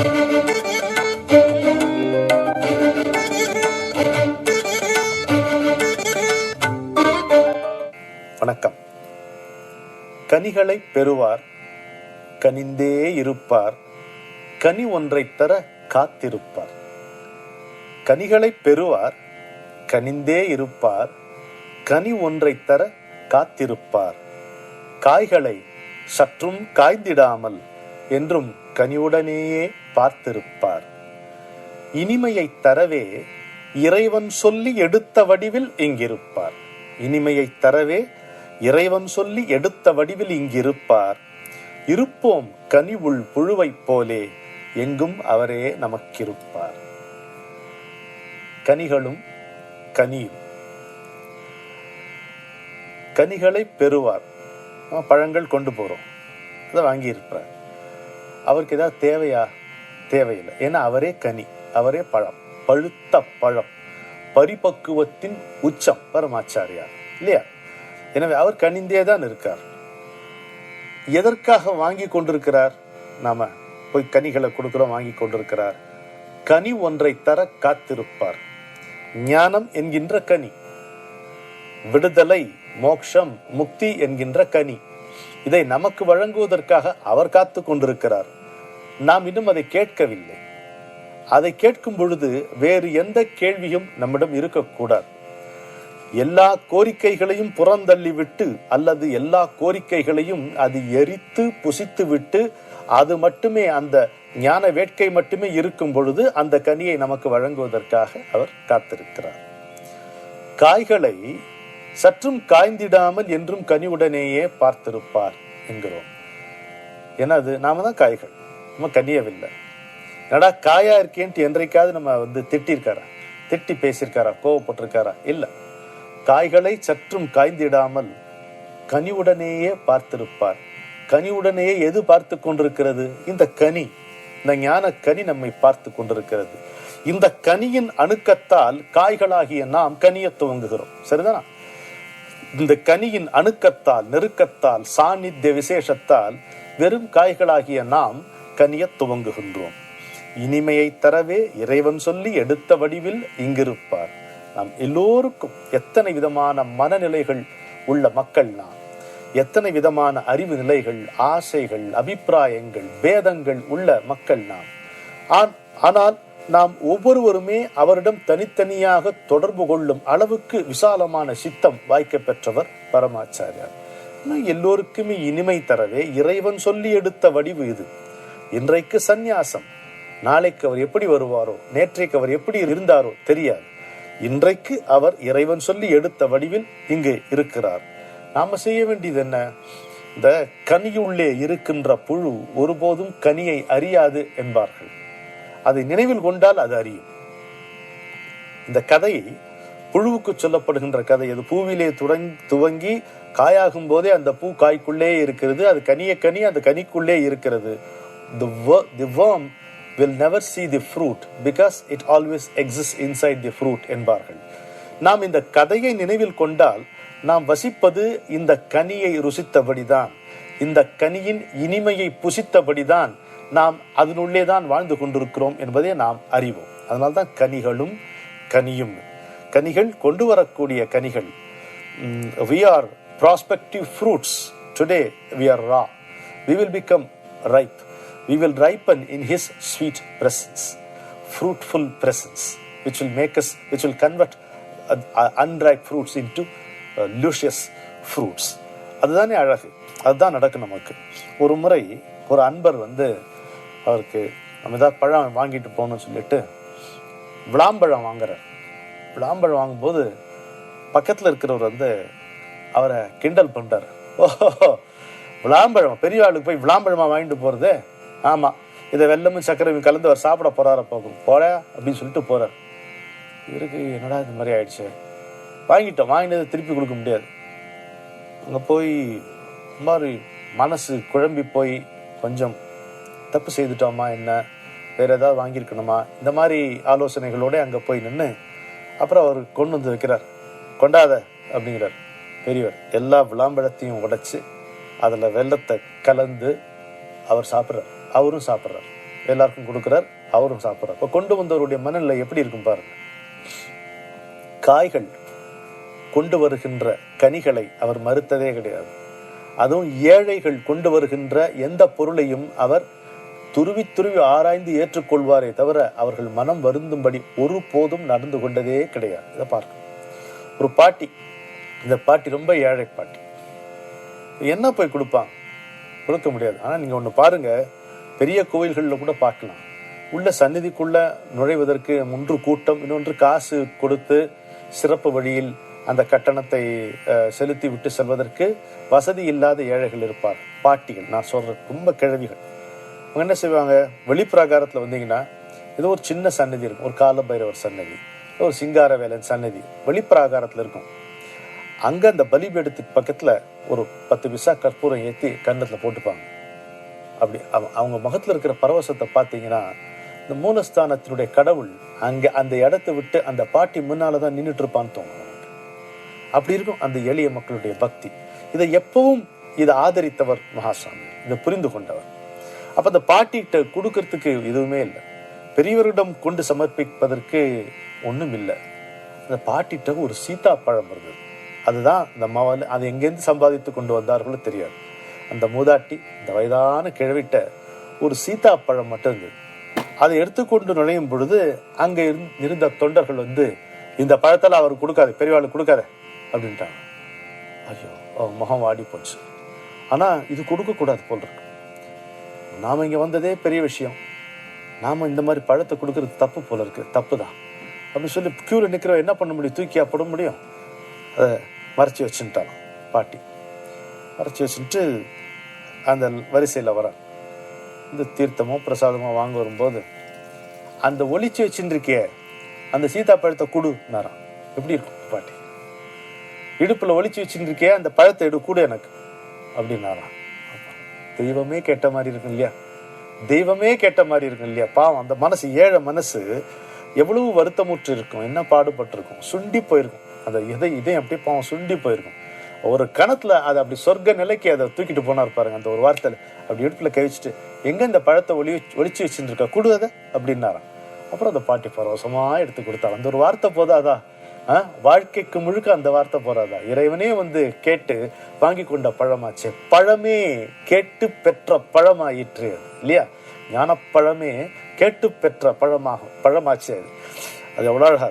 வணக்கம். கனிகளை பெறுவார், கனிந்தே இருப்பார், கனி ஒன்றைத் தர காத்திருப்பார். கனிகளை பெறுவார், கனிந்தே இருப்பார், கனி ஒன்றைத் தர காத்திருப்பார். காய்களை சற்றும் காய்ந்திடாமல் என்றும் கனிவுடனேயே பார்த்திருப்பார். இனிமையைத் தரவே இறைவன் சொல்லி எடுத்த வடிவில் இங்கிருப்பார். இனிமையைத் தரவே இறைவன் சொல்லி எடுத்த வடிவில் இங்கிருப்பார். இருப்போம் கனிவுள் புழுவைப் போலே, எங்கும் அவரே நமக்கிருப்பார். கனிகளும் கனியும். கனிகளை பெறுவார். பழங்கள் கொண்டு போறோம், அதை வாங்கி இருப்பார். அவருக்கு ஏதாவது தேவையா? தேவையில்லை. ஏன்னா அவரே கனி, அவரே பழம், பழுத்த பழம், பரிபக்குவத்தின் உச்சம் பரமாச்சாரியார் இல்லையா? எனவே அவர் கனிந்தே தான் இருக்கார். எதற்காக வாங்கி கொண்டிருக்கிறார்? நாம போய் கனிகளை கொடுக்கிறோம், வாங்கி கொண்டிருக்கிறார். கனி ஒன்றை தர காத்திருப்பார். ஞானம் என்கின்ற கனி, விடுதலை, மோட்சம், முக்தி என்கின்ற கனி, இதை நமக்கு வழங்குவதற்காக அவர் காத்து கொண்டிருக்கிறார். நாம் இன்னும் அதை கேட்கவில்லை. அதை கேட்கும் பொழுது வேறு எந்த கேள்வியும் நம்மிடம் இருக்கக்கூடாது. எல்லா கோரிக்கைகளையும் புறந்தள்ளிவிட்டு அல்லது எல்லா கோரிக்கைகளையும் அது எரித்து புசித்து விட்டு அது மட்டுமே, அந்த ஞான வேட்கை மட்டுமே இருக்கும் பொழுது அந்த கனியை நமக்கு வழங்குவதற்காக அவர் காத்திருக்கிறார். காய்களை சற்றும் காய்ந்திடாமல் என்றும் கனிவுடனேயே பார்த்திருப்பார் என்கிறோம். ஏன்னா அது நாம தான் காய்கள், நம்ம கனியவில்லை. நடா காயா இருக்கேன்ட்டு என்றைக்காவது நம்ம திட்டிருக்காரா? திட்டி பேசியிருக்காரா? கோவப்பட்டிருக்காரா? இல்லை. காய்களை சற்றும் காய்ந்திடாமல் கனிவுடனேயே பார்த்திருப்பார். கனிவுடனேயே எது பார்த்து கொண்டிருக்கிறது? இந்த கனி, இந்த ஞான கனி நம்மை பார்த்து கொண்டிருக்கிறது. இந்த கனியின் அணுக்கத்தால் காய்களாகிய நாம் கனிய துவங்குகிறோம். சரிதானா? இந்த கனியின் அணுக்கத்தால், நெருக்கத்தால், சாநித்திய விசேஷத்தால் வெறும் காய்களாகிய நாம் கனிய துவங்குகின்றோம். இனிமையை தரவே இறைவன் சொல்லி எடுத்த வடிவில் இங்கிருப்பார். நாம் எல்லோருக்கும் எத்தனை விதமான மனநிலைகள் உள்ள மக்கள் நாம், எத்தனை விதமான அறிவு நிலைகள், ஆசைகள், அபிப்பிராயங்கள், பேதங்கள் உள்ள மக்கள் நாம். ஆனால் நாம் ஒவ்வொருவருமே அவரிடம் தனித்தனியாக தொடர்பு கொள்ளும் அளவுக்கு விசாலமான சித்தம் வாய்க்க பெற்றவர் பரமாச்சாரியார். எல்லோருக்குமே இனிமை தரவே இறைவன் சொல்லி எடுத்த வடிவு இது. இன்றைக்கு சந்நியாசம், நாளைக்கு அவர் எப்படி வருவாரோ, நேற்றைக்கு அவர் எப்படி இருந்தாரோ தெரியாது. இன்றைக்கு அவர் இறைவன் சொல்லி எடுத்த வடிவில் இங்கு இருக்கிறார். நாம செய்ய வேண்டியது என்ன? இந்த கனியுள்ளே இருக்கின்ற புழு ஒருபோதும் கனியை அறியாது என்பார்கள். அதை நினைவில் கொண்டால் அது அறியும். இந்த கதை புழுவுக்கு சொல்லப்படுகின்ற கதை. அது பூவிலே துவங்கி காயாகும் போதே அந்த பூ காய்க்குள்ளே இருக்கிறது. அது கனி அந்த கனிக்குள்ளே இருக்கிறது. The worm will never see the fruit because it always exists inside the fruit என்பார்கள். நாம் இந்த கதையை நினைவில் கொண்டால் நாம் வசிப்பது இந்த கனியை ருசித்தபடிதான், இந்த கனியின் இனிமையை புசித்தபடிதான், நாம் அதனுள்ளே தான் வாழ்ந்து கொண்டிருக்கிறோம் என்பதை நாம் அறிவோம். அதனால்தான் கனிகளும் கனியும். கனிகள் கொண்டு வரக்கூடிய கனிகள். We are prospective fruits. Today we are raw. We will become ripe. We will ripen in his sweet presence, fruitful presence, which will convert unripe fruits into luscious fruits. அதுதானே அழகு. அதுதான் நடக்கும் நமக்கு. ஒரு முறை ஒரு அன்பர் அவருக்கு நம்ம ஏதாவது பழம் வாங்கிட்டு போகணும்னு சொல்லிட்டு விளாம்பழம் வாங்குறார். விளாம்பழம் வாங்கும்போது பக்கத்தில் இருக்கிறவர் அவரை கிண்டல் பண்றாரு. ஓஹோ, விளாம்பழம், பெரிய ஆளுக்கு போய் விளாம்பழமா வாங்கிட்டு போறது? ஆமா, இதை வெல்லமும் சக்கரையும் கலந்து அவர் சாப்பிட போறார போற அப்படின்னு சொல்லிட்டு போறார். இவருக்கு என்னடா இது மாதிரி ஆயிடுச்சு, வாங்கினதை திருப்பி கொடுக்க முடியாது. அங்க போய் மாதிரி மனசு குழம்பி போய் கொஞ்சம் தப்பு செய்துட்டோமா, என்ன வேற ஏதாவது வாங்கியிருக்கணுமா, இந்த மாதிரி ஆலோசனைகளோட அங்க போய் நின்று அப்புறம் அவர் கொண்டு வைக்கிறார். கொண்டாத அப்படிங்கிறார் பெரியவர். எல்லா விளாம்பழத்தையும் உடைச்சு அதுல வெல்லத்தை கலந்து அவர் சாப்பிட்றார். அவரும் சாப்பிட்றார். எல்லாருக்கும் கொடுக்குறார், அவரும் சாப்பிட்றார். இப்போ கொண்டு வந்தவருடைய மனநிலை எப்படி இருக்கும் பாருங்க. காய்கள் கொண்டு வருகின்ற கனிகளை அவர் மறுத்ததே கிடையாது. அதுவும் ஏழைகள் கொண்டு வருகின்ற எந்த பொருளையும் அவர் துருவி துருவி ஆராய்ந்து ஏற்றுக்கொள்வாரே தவிர அவர்கள் மனம் வருந்தும்படி ஒருபோதும் நடந்து கொண்டதே கிடையாது. இதை பார்க்க ஒரு பாட்டி, இந்த பாட்டி ரொம்ப ஏழை பாட்டி. என்ன போய் கொடுப்பாங்க? கொடுக்க முடியாது. ஆனால் நீங்கள் ஒன்று பாருங்க, பெரிய கோவில்களில் கூட பார்க்கலாம், உள்ள சந்நிதிக்குள்ள நுழைவதற்கு ஒன்று கூட்டம், இன்னொன்று காசு கொடுத்து சிறப்பு வழியில் அந்த கட்டணத்தை செலுத்தி விட்டு செல்வதற்கு வசதி இல்லாத ஏழைகள் இருப்பார். பாட்டிகள், நான் சொல்ற ரொம்ப கிழவிகள். அவங்க என்ன செய்வாங்க, வெளிப்பிராகாரத்தில் வந்தீங்கன்னா ஏதோ ஒரு சின்ன சன்னதி இருக்கும், ஒரு கால பைரவர் சன்னதி, ஒரு சிங்கார வேலன் சன்னதி வெளிப்பிராகாரத்தில் இருக்கும். அங்கே அந்த பலிபீடத்துக்கு பக்கத்தில் ஒரு 10 பைசா கற்பூரம் ஏற்றி கன்னத்தில் போட்டுப்பாங்க. அப்படி அவங்க முகத்தில் இருக்கிற பரவசத்தை பார்த்தீங்கன்னா, இந்த மூலஸ்தானத்தினுடைய கடவுள் அங்கே அந்த இடத்தை விட்டு அந்த பாட்டி முன்னால தான் நின்றுட்டு இருப்பான்னு தோணும். அப்படி இருக்கும் அந்த எளிய மக்களுடைய பக்தி. இதை எப்பவும் இதை ஆதரித்தவர் மகாசாமி, இதை புரிந்து கொண்டவர். அப்ப அந்த பாட்டிகிட்ட கொடுக்கறதுக்கு எதுவுமே இல்லை, பெரியவரிடம் கொண்டு சமர்ப்பிப்பதற்கு ஒன்றும் இல்லை. அந்த பாட்டிகிட்ட ஒரு சீதா பழம் இருந்தது. அதுதான் இந்த மாவல், அது எங்கேருந்து சம்பாதித்து கொண்டு வந்தார்களோ தெரியாது. அந்த மூதாட்டி, இந்த வயதான கிழவிட்ட ஒரு சீதா பழம் மட்டும் இருந்தது. அதை எடுத்துக்கொண்டு நுழையும் பொழுது அங்கே இருந்த தொண்டர்கள் வந்து, இந்த பழத்தில் அவர் கொடுக்காது, பெரியவாளுக்கு கொடுக்காத அப்படின்ட்டாங்க. ஐயோ, முகம் வாடி போச்சு. ஆனால் இது கொடுக்கக்கூடாது போல் இருக்கு. நாம் இங்கே வந்ததே பெரிய விஷயம், நாம் இந்த மாதிரி பழத்தை கொடுக்கறது தப்பு போல இருக்கு, தப்பு தான் அப்படின்னு சொல்லி க்யூவில் நிற்கிற என்ன பண்ண முடியும், தூக்கியா போட முடியும்? அதை மறைச்சி வச்சுட்டாங்க பாட்டி. மறைச்சி வச்சுட்டு அந்த வரிசையில் வர இந்த தீர்த்தமோ பிரசாதமோ வாங்க வரும்போது, அந்த ஒளிச்சு வச்சுருக்கிய அந்த சீதா பழத்தை கொடுனாராம். எப்படி இருக்கும் பாட்டி? இடுப்பில் ஒளிச்சு வச்சுருக்கிய அந்த பழத்தை எடு கூட எனக்கு அப்படின்னாராம். தெய்வமே கேட்ட மாதிரி இருக்கும் இல்லையா? தெய்வமே கேட்ட மாதிரி இருக்கும் இல்லையா? பாவம் அந்த மனசு, ஏழை மனசு எவ்வளவு வருத்தமுற்று இருக்கும், என்ன பாடுபட்டிருக்கும், சுண்டி போயிருக்கும். அந்த இதயம் அப்படியே பாவம் சுண்டி போயிருக்கும். ஒரு கணத்துல அதை அப்படி சொர்க்க நிலைக்கு அதை தூக்கிட்டு போனார் பாருங்க. அந்த ஒரு வார்த்தையில அப்படி இடுப்புல கழிச்சுட்டு, எங்க இந்த பழத்தை ஒளிச்சு வச்சுட்டு இருக்கா, கொடுத அப்படின்னாராம். அப்புறம் அந்த பாட்டி பரவசமா எடுத்து கொடுத்தா. அந்த ஒரு வார்த்தை போதாதா? வாழ்க்கைக்கு முழுக்க அந்த வார்த்தை போறாதா? இறைவனே வந்து கேட்டு வாங்கி கொண்ட பழமாச்சு, பழமே கேட்டு பெற்ற பழமாயிற்று இல்லையா? ஞானப்பழமே கேட்டு பெற்ற பழமாச்சு. அது எவ்வளவு அழகா.